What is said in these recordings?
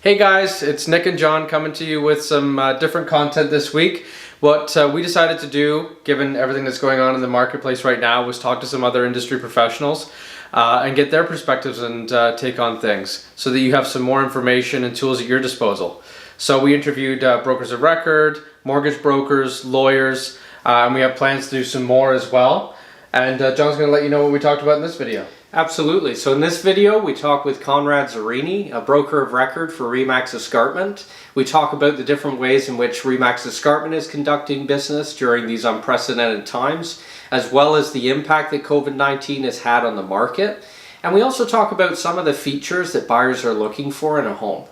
Hey guys, it's Nick and John coming to you with some different content this week. What we decided to do, given everything that's going on in the marketplace right now, was talk to some other industry professionals and get their perspectives and take on things so that you have some more information and tools at your disposal. So we interviewed brokers of record, mortgage brokers, lawyers, and we have plans to do some more as well. And John's going to let you know what we talked about in this video. Absolutely. So in this video, we talk with Conrad Zurnini, a broker of record for RE/MAX Escarpment. We talk about the different ways in which RE/MAX Escarpment is conducting business during these unprecedented times, as well as the impact that COVID-19 has had on the market. And we also talk about some of the features that buyers are looking for in a home.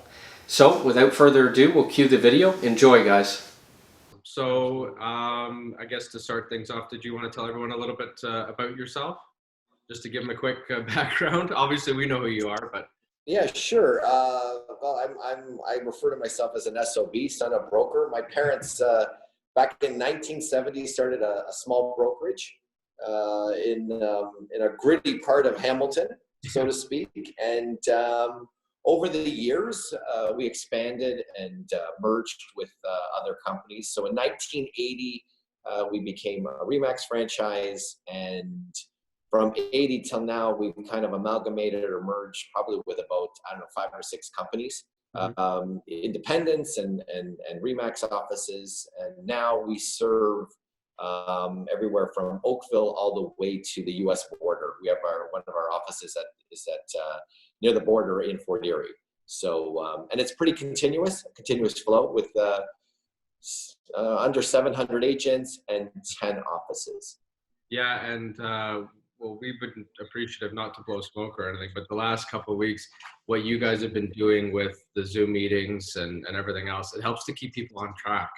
So without further ado, we'll cue the video. Enjoy, guys. So I guess to start things off, did you want to tell everyone a little bit about yourself? Just to give them a quick background. Obviously, we know who you are, but yeah, sure. Well, I refer to myself as an SOB, son of broker. My parents back in 1970 started a small brokerage in a gritty part of Hamilton, so to speak. And over the years, we expanded and merged with other companies. So in 1980, we became a RE/MAX franchise, and from 80 till now, we've kind of amalgamated or merged probably with about, 5 or 6 companies, independents and RE/MAX offices. And now we serve everywhere from Oakville all the way to the U.S. border. We have one of our offices that is near the border in Fort Erie. So, and it's pretty continuous flow with under 700 agents and 10 offices. yeah, and well, we've been appreciative, not to blow smoke or anything, but the last couple of weeks, what you guys have been doing with the Zoom meetings and everything else, it helps to keep people on track.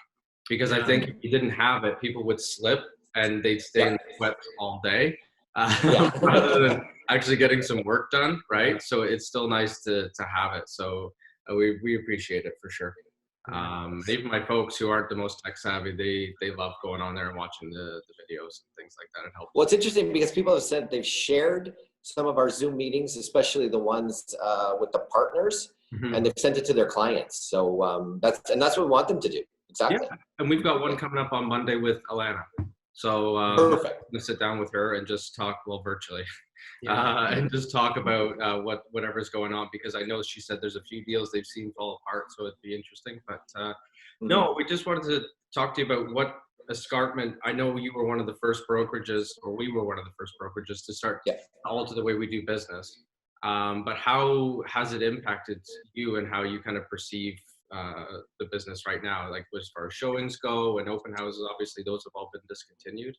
Because I think if you didn't have it, people would slip and they'd stay in the sweat all day rather than actually getting some work done, right? So it's still nice to have it. So we appreciate it for sure. Even my folks who aren't the most tech savvy, they love going on there and watching the videos and things like that. It helps. Well, it's interesting because people have said they've shared some of our Zoom meetings, especially the ones with the partners, and they've sent it to their clients. So that's what we want them to do. Exactly. Yeah, and we've got one coming up on Monday with Alana. So Perfect. I'm gonna sit down with her and just talk, well, virtually, and just talk about whatever's going on, because I know she said there's a few deals they've seen fall apart, so it'd be interesting. But no, we just wanted to talk to you about what Escarpment. I know you were one of the first brokerages, or we were one of the first brokerages to start alter the way we do business. But how has it impacted you and how you kind of perceive the business right now, like as far as showings go and open houses? Obviously those have all been discontinued.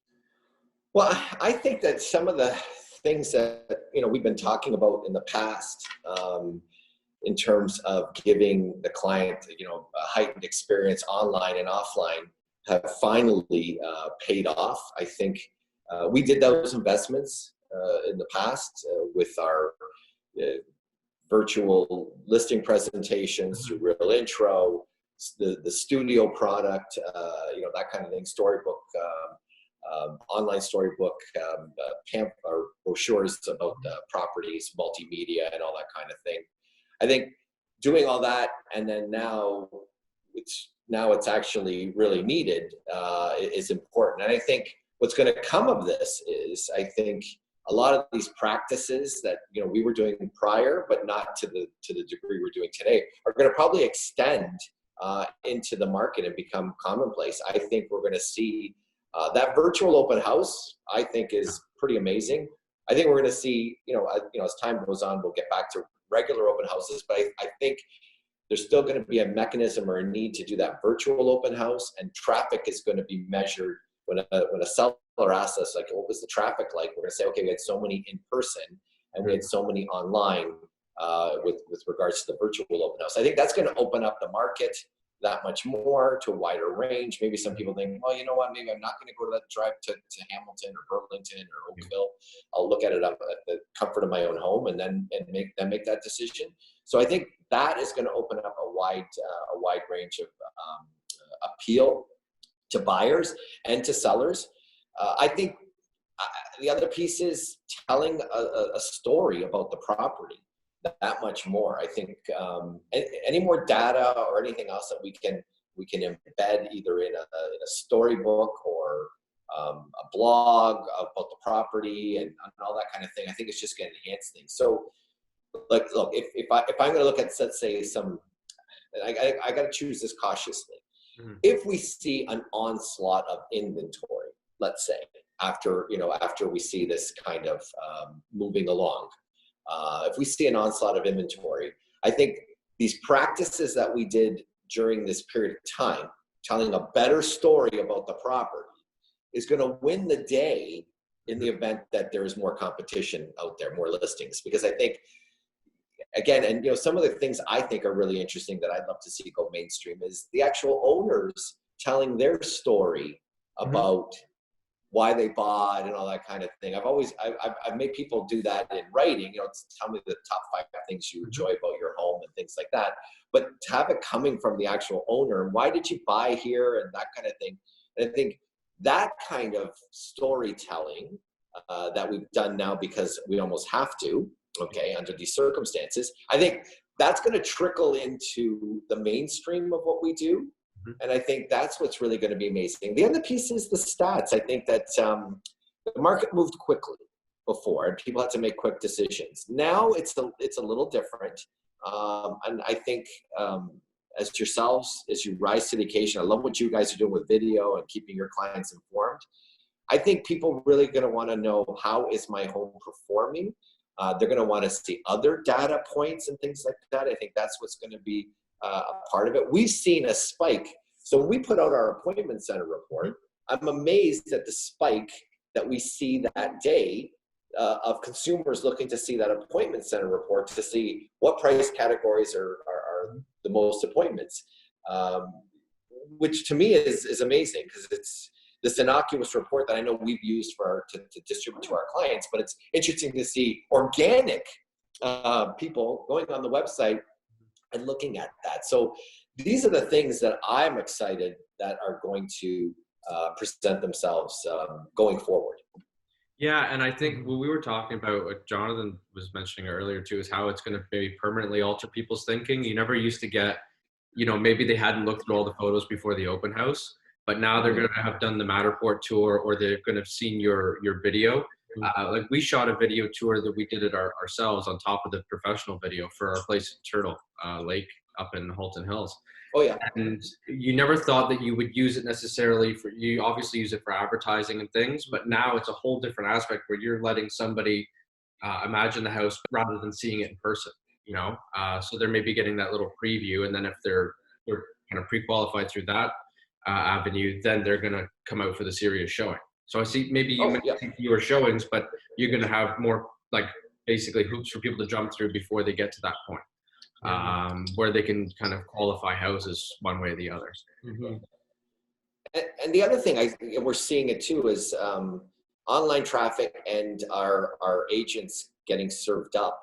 Well, I think that some of the things that we've been talking about in the past, in terms of giving the client a heightened experience online and offline, have finally paid off. I think we did those investments in the past with our virtual listing presentations through Real Intro, the studio product, that kind of thing, storybook, online storybook, or brochures about properties, multimedia, and all that kind of thing. I think doing all that, and then now it's actually really needed, is important. And I think what's going to come of this is, I think, a lot of these practices that we were doing prior, but not to the degree we're doing today, are going to probably extend into the market and become commonplace. I think we're going to see that virtual open house, I think, is pretty amazing. I think we're going to see, as time goes on, we'll get back to regular open houses, but I think there's still going to be a mechanism or a need to do that virtual open house, and traffic is going to be measured. When a seller asks us, like, what was the traffic like? We're going to say, okay, we had so many in person and we had so many online with regards to the virtual open house. I think that's going to open up the market that much more to a wider range. Maybe some people think, well, you know what, maybe I'm not going to go to that drive to Hamilton or Burlington or Oakville. I'll look at it up at the comfort of my own home and make that decision. So I think that is going to open up a wide range of appeal to buyers and to sellers. I think the other piece is telling a story about the property. that much more. I think any more data or anything else that we can embed either in a storybook or a blog about the property and all that kind of thing, I think it's just going to enhance things. So, like, look, if I'm going to look at, let's say, I got to choose this cautiously. Mm-hmm. If we see an onslaught of inventory, let's say, after we see this kind of moving along, if we see an onslaught of inventory, I think these practices that we did during this period of time, telling a better story about the property, is going to win the day in the event that there is more competition out there, more listings. Because I think, again, and some of the things I think are really interesting that I'd love to see go mainstream is the actual owners telling their story about why they bought and all that kind of thing. I've made people do that in writing, tell me the top 5 things you enjoy about your home and things like that. But to have it coming from the actual owner, and why did you buy here and that kind of thing. And I think that kind of storytelling that we've done now because we almost have to, under these circumstances, I think that's going to trickle into the mainstream of what we do. And I think that's what's really going to be amazing. The other piece is the stats. I think that the market moved quickly before, and people had to make quick decisions. Now it's a little different. And I think as yourselves, as you rise to the occasion, I love what you guys are doing with video and keeping your clients informed. I think people really going to want to know, how is my home performing? They're going to want to see other data points and things like that. I think that's what's going to be a part of it. We've seen a spike. So when we put out our appointment center report, I'm amazed at the spike that we see that day of consumers looking to see that appointment center report to see what price categories are the most appointments, which to me is amazing, because it's this innocuous report that I know we've used to distribute to our clients, but it's interesting to see organic people going on the website and looking at that. So these are the things that I'm excited that are going to present themselves going forward. Yeah, and I think what we were talking about, what Jonathan was mentioning earlier too, is how it's going to maybe permanently alter people's thinking. You never used to get, maybe they hadn't looked through all the photos before the open house, but now they're going to have done the Matterport tour, or they're going to have seen your video. Like we shot a video tour that we did it ourselves on top of the professional video for our place in Turtle Lake up in Halton Hills. Oh yeah. And you never thought that you would use it necessarily you obviously use it for advertising and things, but now it's a whole different aspect where you're letting somebody imagine the house rather than seeing it in person, so they're maybe getting that little preview, and then if they're kind of pre-qualified through that avenue, then they're going to come out for the serious showing. So I see maybe you might see fewer showings, but you're going to have more, like, basically hoops for people to jump through before they get to that point. Where they can kind of qualify houses one way or the other. And the other thing we're seeing it too is online traffic and our agents getting served up,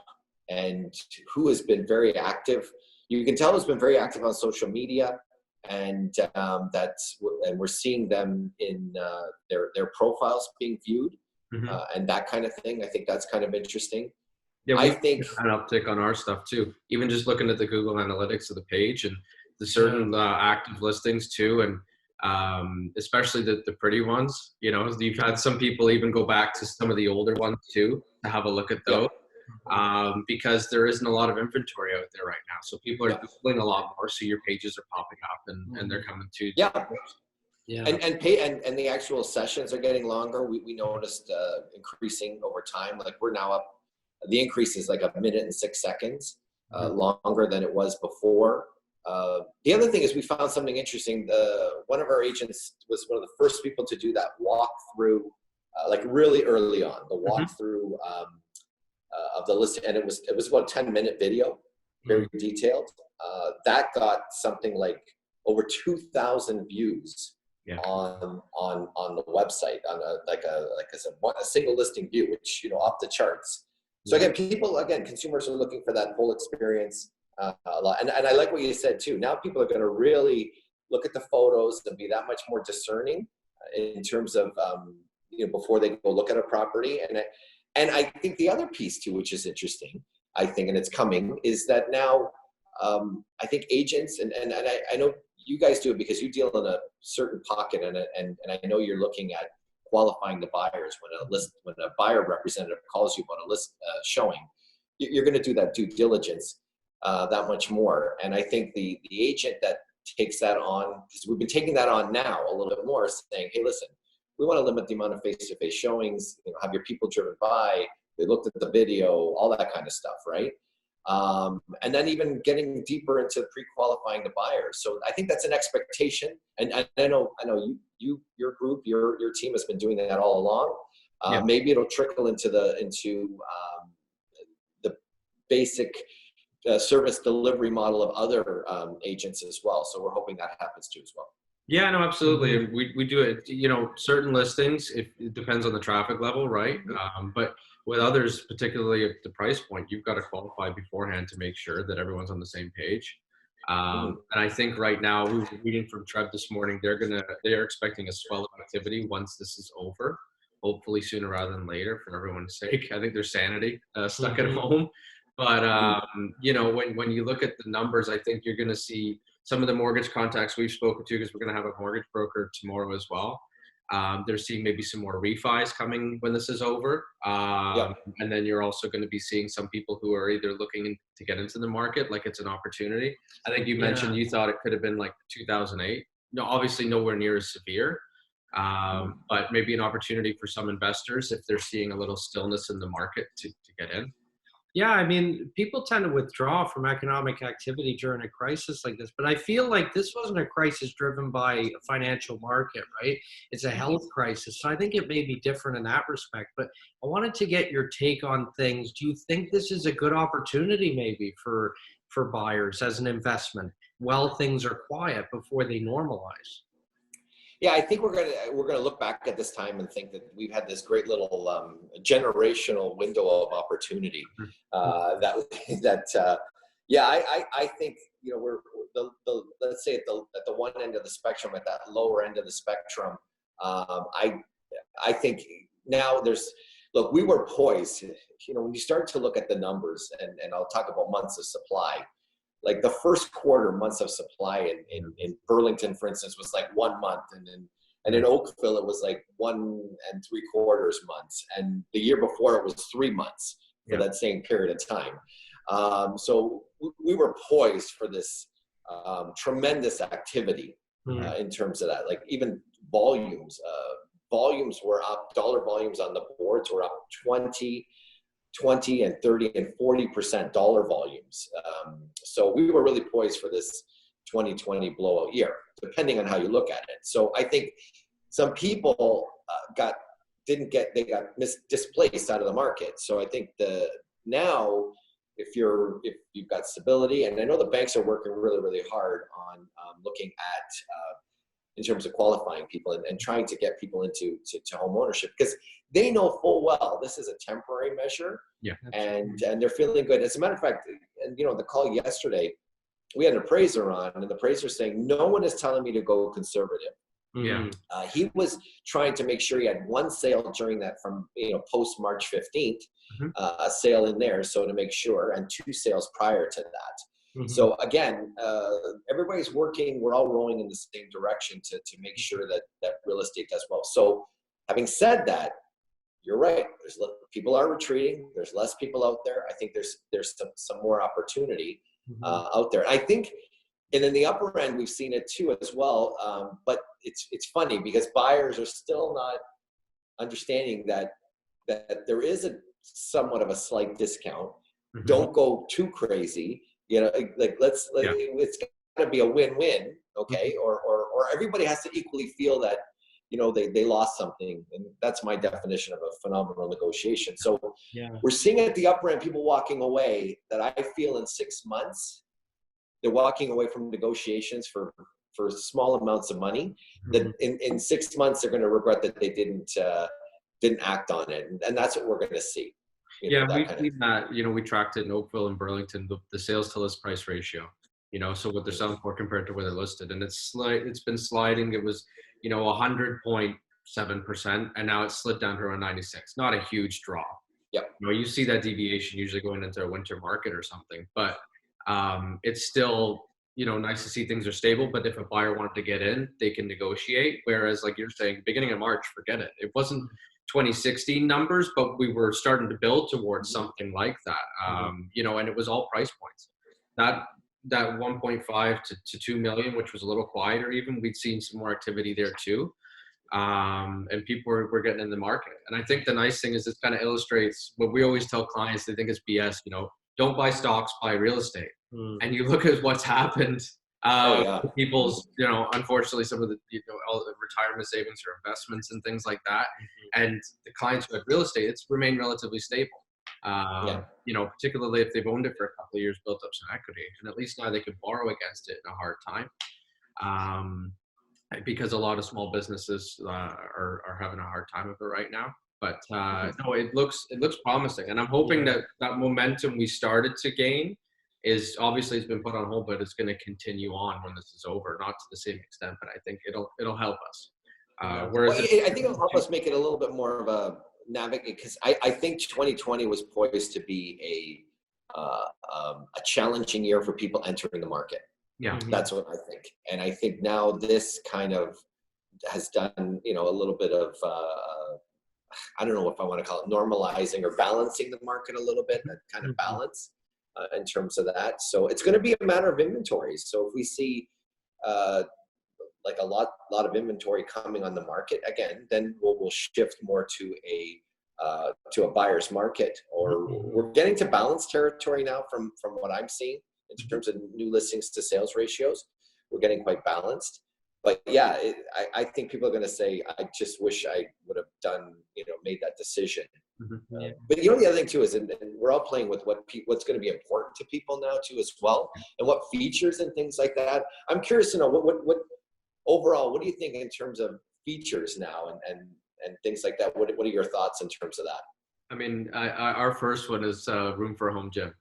and who has been very active. You can tell who's been very active on social media, and we're seeing them in their profiles being viewed, and that kind of thing. I think that's kind of interesting. Yeah, I think an uptick on our stuff too. Even just looking at the Google Analytics of the page and the certain active listings too, and especially the pretty ones. You've had some people even go back to some of the older ones too to have a look at those, because there isn't a lot of inventory out there right now. So people are Googling a lot more, so your pages are popping up and they're coming to. Yeah. And the actual sessions are getting longer. We noticed increasing over time. Like we're now up. The increase is like 1 minute and 6 seconds longer than it was before. The other thing is we found something interesting. One of our agents was one of the first people to do that walkthrough, like really early on, the walkthrough of the list, and it was about a 10-minute video, very detailed. That got something like over 2,000 views on the website, on a single listing view, which off the charts. So again, consumers are looking for that full experience a lot. And I like what you said too. Now people are going to really look at the photos and be that much more discerning in terms of, before they go look at a property. And I think the other piece too, which is interesting, I think, and it's coming, is that now I think agents, and I know you guys do it because you deal in a certain pocket, and I know you're looking at qualifying the buyers when a buyer representative calls you about a list showing, you're going to do that due diligence that much more. And I think the agent that takes that on, because we've been taking that on now a little bit more, saying, hey, listen, we want to limit the amount of face-to-face showings, have your people driven by, they looked at the video, all that kind of stuff, right? And then even getting deeper into pre-qualifying the buyers. So I think that's an expectation. And I know your group, your team has been doing that all along. Maybe it'll trickle into the basic service delivery model of other agents as well. So we're hoping that happens too as well. Yeah, no, absolutely. We do it, certain listings, it depends on the traffic level, right? But with others, particularly at the price point, you've got to qualify beforehand to make sure that everyone's on the same page. And I think right now, we were reading from Trev this morning, they're expecting a swell of activity once this is over, hopefully sooner rather than later for everyone's sake. I think there's sanity stuck at home. But, when you look at the numbers, I think you're going to see some of the mortgage contacts we've spoken to, because we're going to have a mortgage broker tomorrow as well. They're seeing maybe some more refis coming when this is over. And then you're also going to be seeing some people who are either looking to get into the market, like it's an opportunity. I think you mentioned you thought it could have been like 2008. No, obviously nowhere near as severe. But maybe an opportunity for some investors if they're seeing a little stillness in the market to get in. Yeah, I mean, people tend to withdraw from economic activity during a crisis like this, but I feel like this wasn't a crisis driven by a financial market, right? It's a health crisis. So I think it may be different in that respect, but I wanted to get your take on things. Do you think this is a good opportunity maybe for buyers as an investment while things are quiet before they normalize? Yeah, I think we're gonna look back at this time and think that we've had this great little generational window of opportunity. I think we're let's say at the one end of the spectrum, at that lower end of the spectrum. I think now we were poised. When you start to look at the numbers, and I'll talk about months of supply. Like the first quarter months of supply in Burlington, for instance, was like 1 month. And in Oakville, it was like 1 3/4 months. And the year before, it was 3 months for that same period of time. So we were poised for this tremendous activity in terms of that. Like even volumes were up, dollar volumes on the boards were up 20 and 30 and 40% dollar volumes. So we were really poised for this 2020 blowout year, depending on how you look at it. So I think some people got displaced out of the market. So I think now if you've got stability, and I know the banks are working really, really hard on looking at in terms of qualifying people and trying to get people into home ownership, because they know full well this is a temporary measure. And they're feeling good. As a matter of fact, the call yesterday, we had an appraiser on, and the appraiser saying, no one is telling me to go conservative. He was trying to make sure he had one sale during that from post March 15th, a sale in there, so to make sure, and 2 sales prior to that. So again, everybody's working. We're all rowing in the same direction to make sure that real estate does well. So having said that, you're right. People are retreating. There's less people out there. I think there's some more opportunity out there. I think, and in the upper end, we've seen it too as well. But it's funny because buyers are still not understanding that there is somewhat of a slight discount. Don't go too crazy. It's got to be a win-win, okay? Or everybody has to equally feel that, they lost something, and that's my definition of a phenomenal negotiation. So we're seeing at the upper end people walking away that I feel in 6 months, they're walking away from negotiations for small amounts of money that in 6 months they're going to regret that they didn't act on it, and that's what we're going to see. We've seen that. We tracked it in Oakville and Burlington, the sales to list price ratio. So what they're selling for compared to where they're listed, and it's been sliding. It was 100.7%, and now it's slid down to around 96. Not a huge drop, Yeah. You see that deviation usually going into a winter market or something, but it's still, nice to see things are stable. But if a buyer wanted to get in, they can negotiate. Whereas, like you're saying, beginning of March, forget it. It wasn't 2016 numbers, but we were starting to build towards something like that. And it was all price points. That 1.5 to 2 million, which was a little quieter, even we'd seen some more activity there too. And people were getting in the market. And I think the nice thing is this kind of illustrates what we always tell clients. They think it's BS, don't buy stocks, buy real estate. And you look at what's happened. People's, unfortunately, some of the, all the retirement savings or investments and things like that. And the clients who had real estate, it's remained relatively stable. Particularly if they've owned it for a couple of years, built up some equity, and at least now they can borrow against it in a hard time. Because a lot of small businesses are having a hard time of it right now. But no, it looks promising, and I'm hoping that momentum we started to gain is obviously it's been put on hold, but it's going to continue on when this is over. Not to the same extent, but I think it'll help us. Whereas I think it'll help us make it a little bit more of a navigate, because I think 2020 was poised to be a challenging year for people entering the market. Yeah, that's what I think. And I think now this kind of has done, a little bit of, I don't know if I want to call it normalizing or balancing the market a little bit, that kind of balance in terms of that. So it's going to be a matter of inventories. So if we see like a lot of inventory coming on the market again, then we'll shift more to a buyer's market, or we're getting to balanced territory now from what I'm seeing. In terms of new listings to sales ratios, we're getting quite balanced. But yeah, I think people are going to say, I just wish I would have done, made that decision. But the other thing too is, and we're all playing with what's going to be important to people now too as well, and what features and things like that. I'm curious to know what overall, what do you think in terms of features now and things like that? What are your thoughts in terms of that? I mean, our first one is room for a home gym.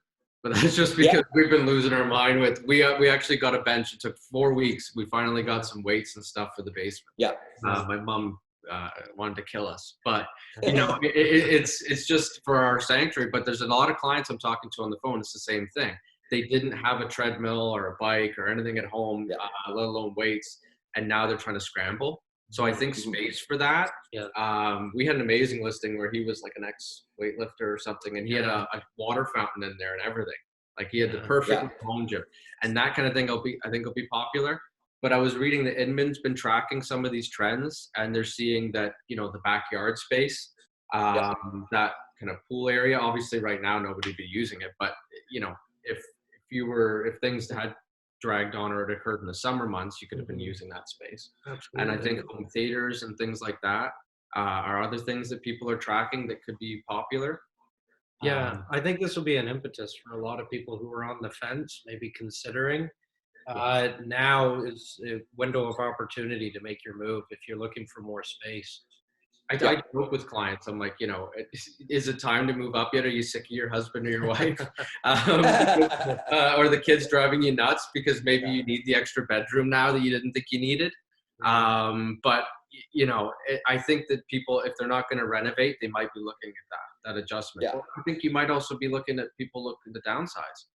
But that's just because we've been losing our mind with, we actually got a bench. It took 4 weeks. We finally got some weights and stuff for the basement. Yeah. My mom wanted to kill us, but it's just for our sanctuary. But there's a lot of clients I'm talking to on the phone. It's the same thing. They didn't have a treadmill or a bike or anything at home, let alone weights. And now they're trying to scramble. So I think space for that. We had an amazing listing where he was like an ex-weightlifter or something, and he had a water fountain in there and everything. Like he had the perfect home gym, and that kind of thing. I think will be popular. But I was reading that Inman's been tracking some of these trends, and they're seeing that the backyard space, that kind of pool area. Obviously, right now nobody'd be using it, but if things had dragged on or it occurred in the summer months, you could have been using that space. Absolutely. And I think home theaters and things like that are other things that people are tracking that could be popular. I think this will be an impetus for a lot of people who are on the fence, maybe considering. Now is a window of opportunity to make your move if you're looking for more space. I joke with clients. I'm like, is it time to move up yet? Are you sick of your husband or your wife? Or the kids driving you nuts because maybe you need the extra bedroom now that you didn't think you needed? But, I think that people, if they're not going to renovate, they might be looking at that adjustment. Well, I think you might also be looking at people looking to downsize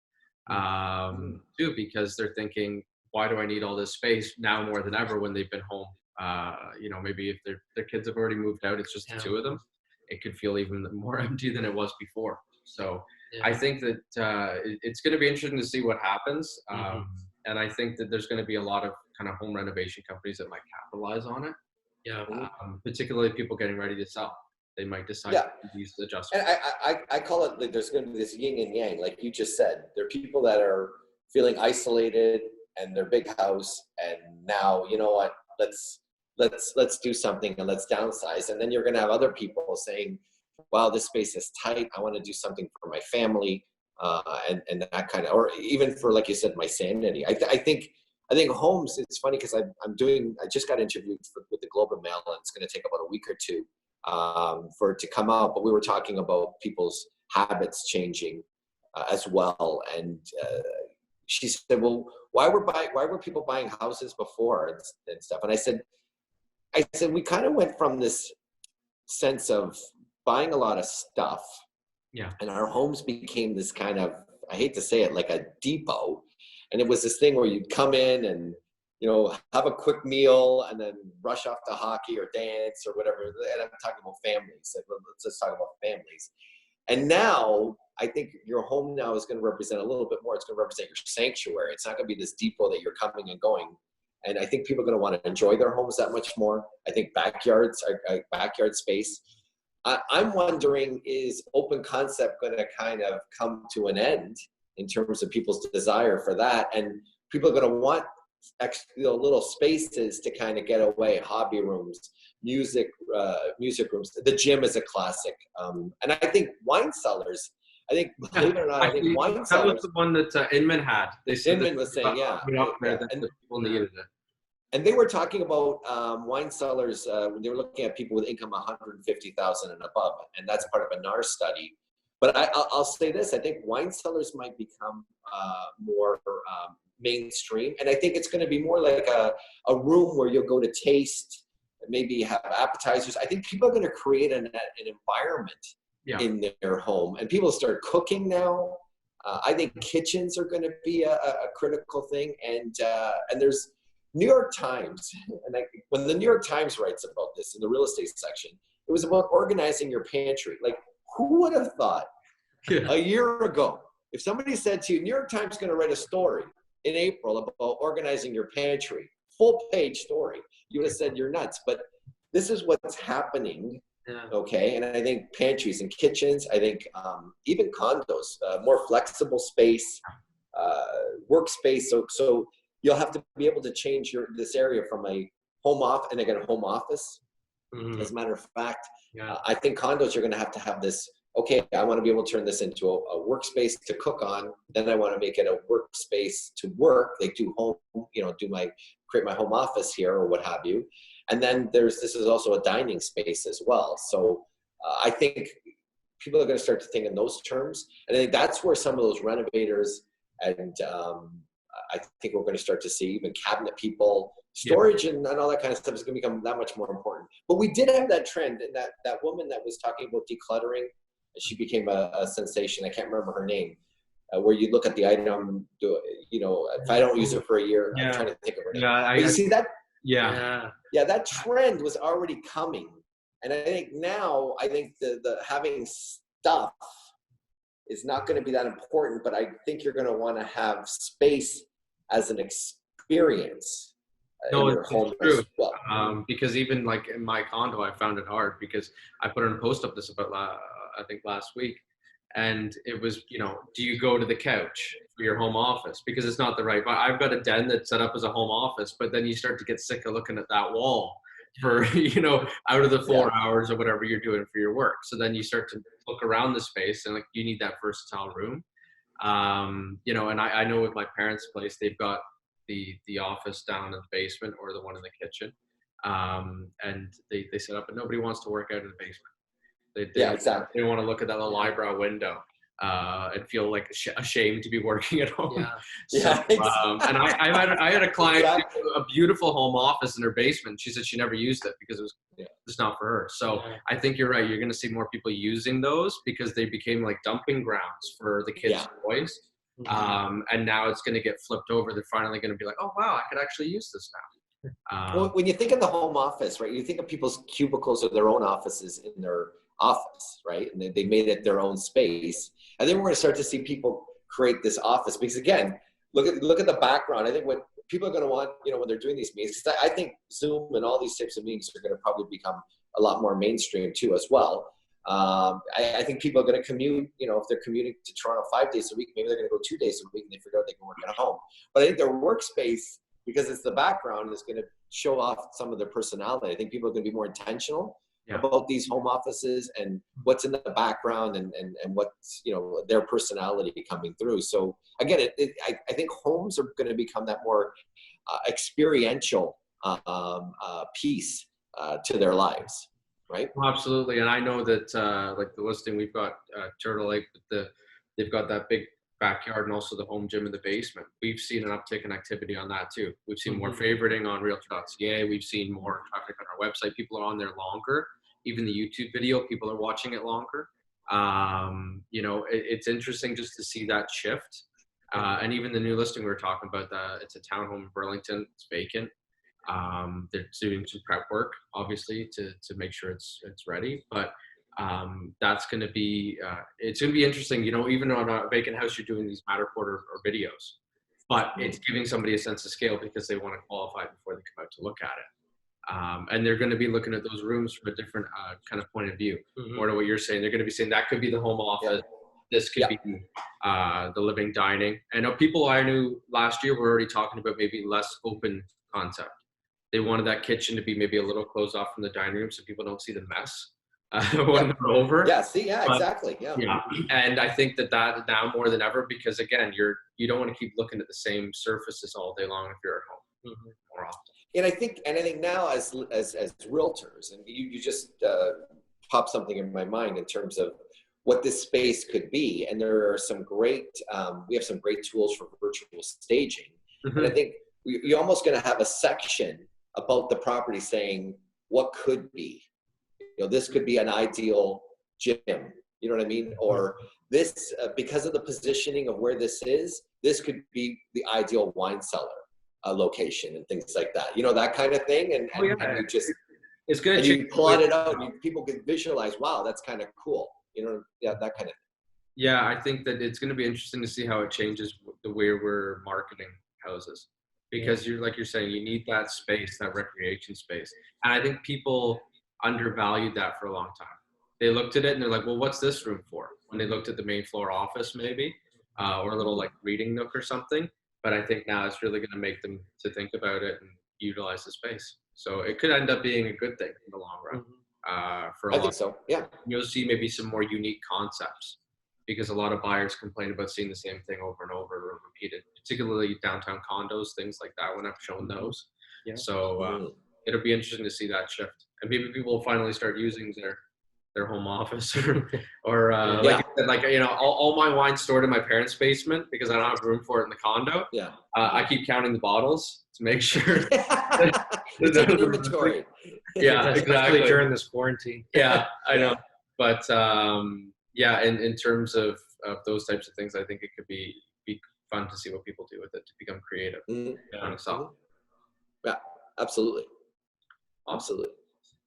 too, because they're thinking, why do I need all this space now more than ever when they've been home? Maybe if their kids have already moved out, it's just the two of them. It could feel even more empty than it was before. So I think that it's going to be interesting to see what happens. And I think that there's going to be a lot of kind of home renovation companies that might capitalize on it. Particularly people getting ready to sell. They might decide to use the adjustments. And I call it, like, there's going to be this yin and yang, like you just said. There are people that are feeling isolated and their big house, and now, you know what, let's do something and let's downsize. And then you're going to have other people saying, wow, this space is tight. I want to do something for my family, and that kind of, or even for, like you said, my sanity. I think homes, it's funny because I just got interviewed with the Globe and Mail, and it's going to take about a week or two for it to come out. But we were talking about people's habits changing as well. And she said, well, why were people buying houses before and stuff? And I said, we kind of went from this sense of buying a lot of stuff Yeah. And our homes became this kind of, I hate to say it, like a depot. And it was this thing where you'd come in and, you know, have a quick meal and then rush off to hockey or dance or whatever. And I'm talking about families. Like, let's just talk about families. And now I think your home now is going to represent a little bit more. It's going to represent your sanctuary. It's not going to be this depot that you're coming and going. And I think people are going to want to enjoy their homes that much more. I think backyards are backyard space. I'm wondering, is open concept going to kind of come to an end in terms of people's desire for that? And people are going to want extra, little spaces to kind of get away, hobby rooms, music rooms. The gym is a classic. And I think wine cellars, I think, believe it or not, I think wine cellars. That was the one that Inman had. They said Inman was saying, yeah. And people needed it. And they were talking about wine cellars when they were looking at people with income 150,000 and above, and that's part of a NAR study. But I'll say this: I think wine cellars might become more mainstream, and I think it's going to be more like a room where you'll go to taste, maybe have appetizers. I think people are going to create an environment in their home, and people start cooking now. I think kitchens are going to be a critical thing, and there's New York Times, and when the New York Times writes about this in the real estate section, it was about organizing your pantry. Like, who would have thought a year ago, if somebody said to you, New York Times is going to write a story in April about organizing your pantry, full page story, you would have said you're nuts. But this is what's happening, okay? And I think pantries and kitchens, I think even condos, more flexible space, workspace. So you'll have to be able to change this area from a home off and again a home office. As a matter of fact, I think condos, you're going to have this. Okay, I want to be able to turn this into a workspace to cook on. Then I want to make it a workspace to work. Like create my home office here or what have you. And then this is also a dining space as well. So I think people are going to start to think in those terms. And I think that's where some of those renovators and I think we're going to start to see even cabinet people, storage and all that kind of stuff is going to become that much more important. But we did have that trend, and that woman that was talking about decluttering, she became a sensation. I can't remember her name, where you look at the item, if I don't use it for a year, I'm trying to think of her name. But you see that? Yeah, that trend was already coming. And I think now, the having stuff is not going to be that important, but I think you're going to want to have space as an experience in your home as well. Because even like in my condo, I found it hard because I put in a post up this about, I think last week, and it was, do you go to the couch for your home office? Because it's not the right, I've got a den that's set up as a home office, but then you start to get sick of looking at that wall for, out of the 4 hours or whatever you're doing for your work. So then you start to look around the space and like, you need that versatile room. And I know with my parents' place, they've got the office down in the basement or the one in the kitchen. And they set up, and nobody wants to work out in the basement. Exactly. They don't want to look at that little eyebrow window and feel like ashamed to be working at home. Exactly. And I had a client, a beautiful home office in her basement. She said she never used it because it was just not for her. So I think you're right. You're going to see more people using those because they became like dumping grounds for the kids' toys. And now it's going to get flipped over. They're finally going to be like, oh, wow, I could actually use this now. Well, when you think of the home office, right, you think of people's cubicles or their own offices in their office, right? And they made it their own space. And then we're going to start to see people create this office because, again, look at the background. I think what people are going to want, when they're doing these meetings, I think Zoom and all these types of meetings are going to probably become a lot more mainstream too as well. I think people are going to commute, if they're commuting to Toronto 5 days a week, maybe they're going to go 2 days a week and they figure out they can work at home. But I think their workspace, because it's the background, is going to show off some of their personality. I think people are going to be more intentional about these home offices and what's in the background and what's, their personality coming through. So again, I think homes are going to become that more experiential piece to their lives. Right? Absolutely. And I know that like the listing, we've got Turtle Lake, they've got that big backyard and also the home gym in the basement. We've seen an uptick in activity on that too. We've seen more favoriting on realtor.ca. We've seen more traffic on our website. People are on there longer. Even the YouTube video, people are watching it longer. You know, it's interesting just to see that shift. And even the new listing we were talking about, it's a townhome in Burlington. It's vacant. They're doing some prep work, obviously, to make sure it's ready. But that's going to be it's going to be interesting. You know, even on a vacant house, you're doing these Matterport or videos, but it's giving somebody a sense of scale because they want to qualify before they come out to look at it. And they're going to be looking at those rooms from a different kind of point of view. More to what you're saying, they're going to be saying that could be the home office. This could be the living dining. I know people I knew last year were already talking about maybe less open concept. They wanted that kitchen to be maybe a little closed off from the dining room so people don't see the mess when they're over. Exactly. And I think that now more than ever, because again, you don't want to keep looking at the same surfaces all day long if you're at home more often. And I think now as realtors, and you just popped something in my mind in terms of what this space could be. And there are some great, we have some great tools for virtual staging. And I think you're almost going to have a section about the property saying what could be. You know, this could be an ideal gym. You know what I mean? Or this, because of the positioning of where this is, this could be the ideal wine cellar location and things like that. You know, that kind of thing. And you just, it's good. And you plot it out. And people can visualize, wow, that's kind of cool. You know, that kind of thing. Yeah, I think that it's going to be interesting to see how it changes the way we're marketing houses. Because you're saying, you need that space, that recreation space. And I think people undervalued that for a long time. They looked at it and they're like, well, what's this room for? When they looked at the main floor office maybe, or a little like reading nook or something. But I think now it's really going to make them to think about it and utilize the space. So it could end up being a good thing in the long run. For a lot. I think so, yeah. You'll see maybe some more unique concepts, because a lot of buyers complain about seeing the same thing over and over or repeated, particularly downtown condos, things like that, when I've shown those. So it'll be interesting to see that shift. And maybe people will finally start using their home office or like I said, like, you know, all my wine stored in my parents' basement because I don't have room for it in the condo. I keep counting the bottles to make sure. You take an inventory. Exactly. During this quarantine. I know. But in terms of those types of things, I think it could be fun to see what people do with it to become creative. Yeah, absolutely. Absolutely.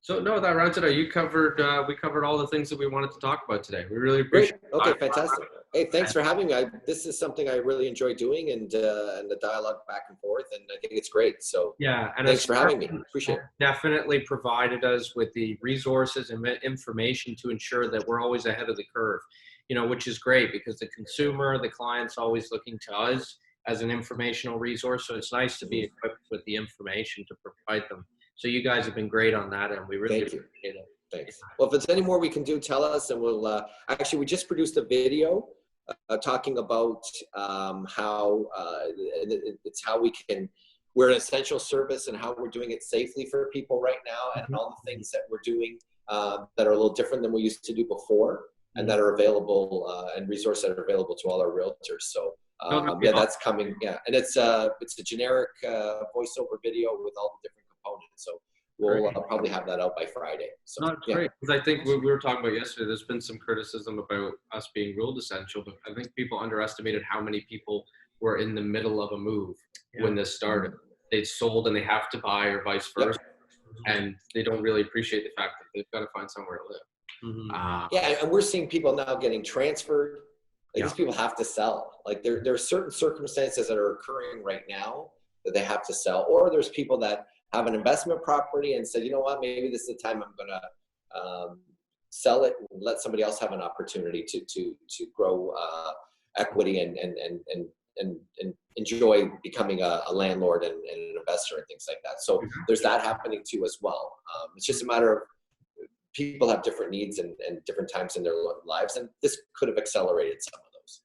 So no, that rounds it out. You covered, we covered all the things that we wanted to talk about today. We really appreciate it. Okay, fantastic. Hey, thanks for having me. This is something I really enjoy doing, and the dialogue back and forth, and I think it's great. So and thanks for having me. Appreciate it. Definitely provided us with the resources and information to ensure that we're always ahead of the curve, you know, which is great because the consumer, the client's always looking to us as an informational resource. So it's nice to be equipped with the information to provide them. So you guys have been great on that, and we really appreciate it. Thanks. Well, if there's any more we can do, tell us, and we'll actually, we just produced a video talking about how it's how we're an essential service and how we're doing it safely for people right now, and all the things that we're doing that are a little different than we used to do before, and that are available and resources that are available to all our realtors. So that's coming. Yeah, and it's a generic voiceover video with all the different components. So we'll probably have that out by Friday. So that's great, because I think we were talking about yesterday, there's been some criticism about us being ruled essential, but I think people underestimated how many people were in the middle of a move when this started. They'd sold and they have to buy, or vice versa, and they don't really appreciate the fact that they've got to find somewhere to live. And we're seeing people now getting transferred. Like these people have to sell. Like there are certain circumstances that are occurring right now that they have to sell, or there's people that have an investment property and said, you know what, maybe this is the time I'm going to sell it and let somebody else have an opportunity to grow equity and enjoy becoming a landlord and an investor and things like that. So there's that happening too as well. It's just a matter of people have different needs and different times in their lives, and this could have accelerated some of those.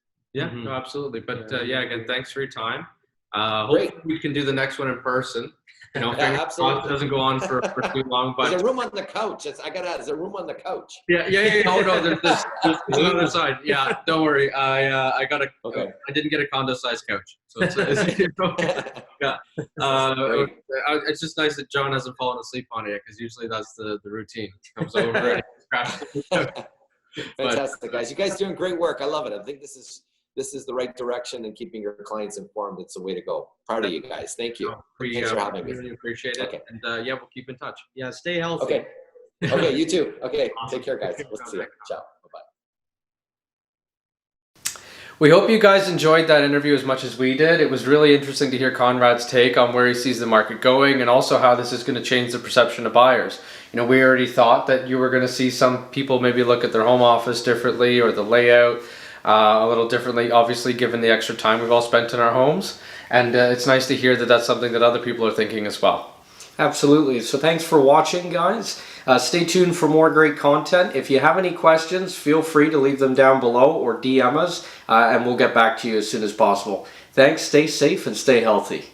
No, absolutely. But again, thanks for your time. Hopefully we can do the next one in person. You know, absolutely. It doesn't go on for too long. But there's a room on the couch. There's a room on the couch. Yeah. Oh no, there's another side. Yeah, don't worry. I got I didn't get a condo-sized couch, so it's it's just nice that John hasn't fallen asleep on it, because usually that's the routine. He comes over and crashes. Fantastic, guys. You guys doing great work. I love it. I think this is the right direction, and keeping your clients informed. It's the way to go. Proud of you guys. Thank you. Thanks for having me. Really appreciate it. Okay. And yeah, we'll keep in touch. Yeah, stay healthy. Okay. Okay, you too. Okay, Awesome. take care, guys. We'll see you. Ciao. Bye-bye. We hope you guys enjoyed that interview as much as we did. It was really interesting to hear Conrad's take on where he sees the market going, and also how this is going to change the perception of buyers. You know, we already thought that you were going to see some people maybe look at their home office differently, or the layout a little differently, obviously given the extra time we've all spent in our homes. And it's nice to hear that that's something that other people are thinking as well. Absolutely. So thanks for watching, guys. Stay tuned for more great content. If you have any questions, feel free to leave them down below or DM us, and we'll get back to you as soon as possible. Thanks, stay safe, and stay healthy.